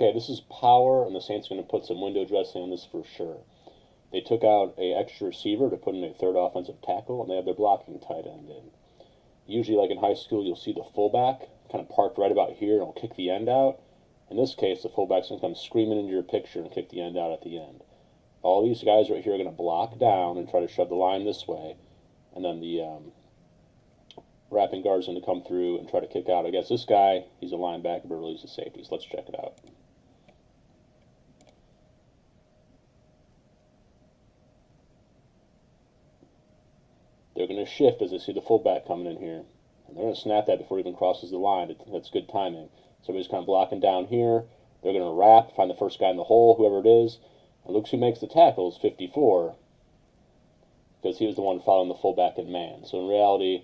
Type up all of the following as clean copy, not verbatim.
Okay, this is power, and the Saints are going to put some window dressing on this for sure. They took out a extra receiver to put in a third offensive tackle, and they have their blocking tight end in. Usually, like in high school, you'll see the fullback kind of parked right about here and will kick the end out. In this case, the fullback's going to come screaming into your picture and kick the end out at the end. All these guys right here are going to block down and try to shove the line this way, and then the wrapping guard's going to come through and try to kick out. I guess this guy, he's a linebacker, but really he's a safety, so let's check it out. They're going to shift as they see the fullback coming in here. And they're going to snap that before he even crosses the line. That's good timing. Somebody's kind of blocking down here. They're going to wrap, find the first guy in the hole, whoever it is. And looks who makes the tackle is 54, because he was the one following the fullback in man. So in reality,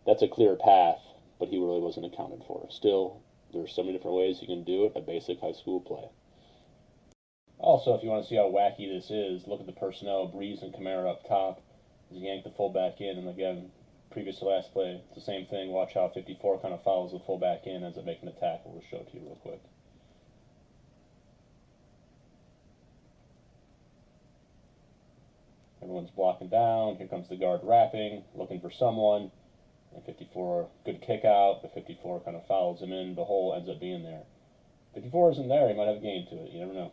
that's a clear path, but he really wasn't accounted for. Still, there's so many different ways you can do it at basic high school play. Also, if you want to see how wacky this is, look at the personnel. Breeze and Kamara up top. Yank the fullback in, and again, previous to last play, it's the same thing. Watch how 54 kind of follows the fullback in, ends up making a tackle. We'll show it to you real quick. Everyone's blocking down. Here comes the guard wrapping, looking for someone. And 54, good kick out, but 54 kind of follows him in. The hole ends up being there. 54 isn't there. He might have a gain to it. You never know.